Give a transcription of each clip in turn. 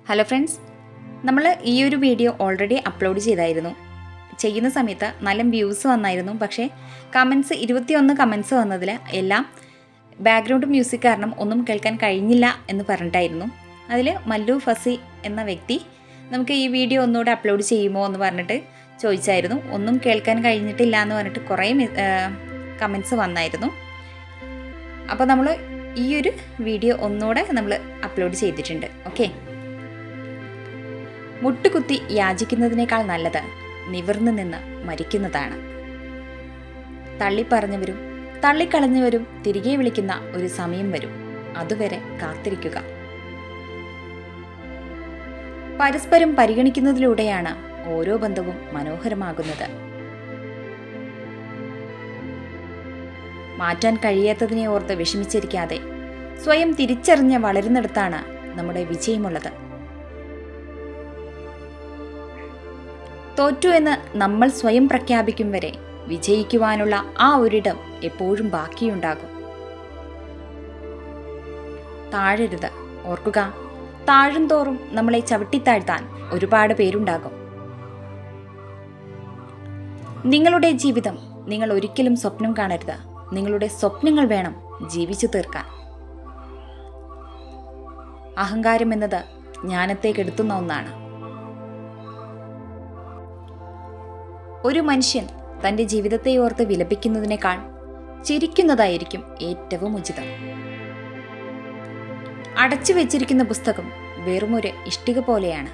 Hello friends, നമ്മൾ ഈ ഒരു വീഡിയോ ഓൾറെഡി അപ്ലോഡ് ചെയ്തായിരുന്നു. ചെയ്യുന്ന സമയത്ത് നല്ല വ്യൂസ് വന്നായിരുന്നു. പക്ഷേ കമൻസ് 21 കമൻസ് വന്നതിൽ എല്ലാം ബാക്ക്ഗ്രൗണ്ട് മ്യൂസിക് കാരണം ഒന്നും കേൾക്കാൻ കഴിഞ്ഞില്ല എന്ന് പറഞ്ഞിട്ടായിരുന്നു. അതിൽ മല്ലു ഫസി എന്ന വ്യക്തി നമുക്ക് ഈ വീഡിയോ ഒന്നുകൂടെ അപ്ലോഡ് ചെയ്യുമോ എന്ന് പറഞ്ഞിട്ട് ചോദിച്ചായിരുന്നു. ഒന്നും കേൾക്കാൻ കഴിഞ്ഞിട്ടില്ല എന്ന് പറഞ്ഞിട്ട് കുറേ കമൻസ് വന്നായിരുന്നു. അപ്പോൾ നമ്മൾ ഈ ഒരു വീഡിയോ ഒന്നുകൂടെ നമ്മൾ അപ്ലോഡ് ചെയ്തിട്ടുണ്ട്. ഓക്കെ, മുട്ടുകുത്തി യാചിക്കുന്നതിനേക്കാൾ നല്ലത് നിവർന്നു നിന്ന് മരിക്കുന്നതാണ്. തള്ളിപ്പറഞ്ഞവരും തള്ളിക്കളഞ്ഞവരും തിരികെ വിളിക്കുന്ന ഒരു സമയം വരും. അതുവരെ കാത്തിരിക്കുക. പരസ്പരം പരിഗണിക്കുന്നതിലൂടെയാണ് ഓരോ ബന്ധവും മനോഹരമാകുന്നത്. മാറ്റാൻ കഴിയാത്തതിനെ ഓർത്ത് വിഷമിച്ചിരിക്കാതെ സ്വയം തിരിച്ചറിഞ്ഞ് വളരുന്നിടത്താണ് നമ്മുടെ വിജയമുള്ളത്. തോറ്റു എന്ന് നമ്മൾ സ്വയം പ്രഖ്യാപിക്കും വരെ വിജയിക്കുവാനുള്ള ആ ഒരിടം എപ്പോഴും ബാക്കിയുണ്ടാകും. താഴരുത്. ഓർക്കുക, താഴും തോറും നമ്മളെ ചവിട്ടിത്താഴ്ത്താൻ ഒരുപാട് പേരുണ്ടാകും. നിങ്ങളുടെ ജീവിതം നിങ്ങൾ ഒരിക്കലും സ്വപ്നം കാണരുത്. നിങ്ങളുടെ സ്വപ്നങ്ങൾ വേണം ജീവിച്ചു തീർക്കാൻ. അഹങ്കാരം എന്നത് ജ്ഞാനത്തെ കെടുത്തുന്ന ഒന്നാണ്. ഒരു മനുഷ്യൻ തൻ്റെ ജീവിതത്തെ ഓർത്ത് വിലപിക്കുന്നതിനേക്കാൾ ചിരിക്കുന്നതായിരിക്കും ഏറ്റവും ഉചിതം. അടച്ചു വെച്ചിരിക്കുന്ന പുസ്തകം വെറുമൊരു ഇഷ്ടിക പോലെയാണ്.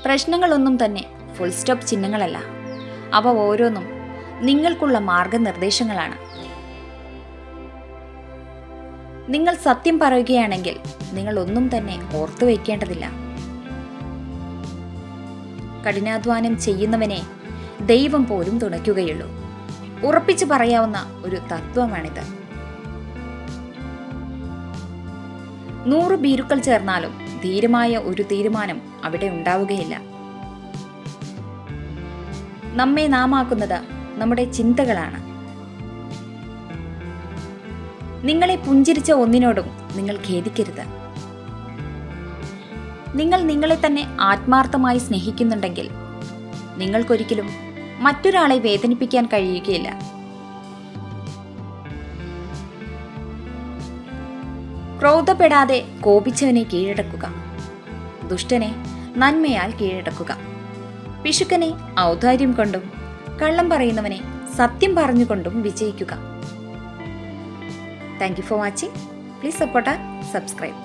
പ്രശ്നങ്ങളൊന്നും തന്നെ ഫുൾ സ്റ്റോപ്പ് ചിഹ്നങ്ങളല്ല. അവ ഓരോന്നും നിങ്ങൾക്കുള്ള മാർഗനിർദ്ദേശങ്ങളാണ്. നിങ്ങൾ സത്യം പറയുകയാണെങ്കിൽ നിങ്ങൾ ഒന്നും തന്നെ ഓർത്തു വയ്ക്കേണ്ടതില്ല. കഠിനാധ്വാനം ചെയ്യുന്നവനെ ദൈവം പോലും തുണയ്ക്കുകയുള്ളൂ. ഉറപ്പിച്ചു പറയാവുന്ന ഒരു തത്വമാണിത്. 100 ഭീരുക്കൾ ചേർന്നാലും ധീരമായ ഒരു തീരുമാനം അവിടെ ഉണ്ടാവുകയില്ല. നമ്മെ നാമാക്കുന്നത് നമ്മുടെ ചിന്തകളാണ്. നിങ്ങളെ പുഞ്ചിരിച്ച ഒന്നിനോടും നിങ്ങൾ ഖേദിക്കരുത്. നിങ്ങൾ നിങ്ങളെ തന്നെ ആത്മാർത്ഥമായി സ്നേഹിക്കുന്നുണ്ടെങ്കിൽ നിങ്ങൾക്കൊരിക്കലും മറ്റൊരാളെ വേദനിപ്പിക്കാൻ കഴിയുകയില്ല. ക്രോധപ്പെടാതെ കോപിച്ചവനെ കീഴടക്കുക. ദുഷ്ടനെ നന്മയാൽ കീഴടക്കുക. പിശുക്കനെ ഔദാര്യം കൊണ്ടും കള്ളം പറയുന്നവനെ സത്യം പറഞ്ഞുകൊണ്ടും വിജയിക്കുക. Thank you for watching. Please support and subscribe.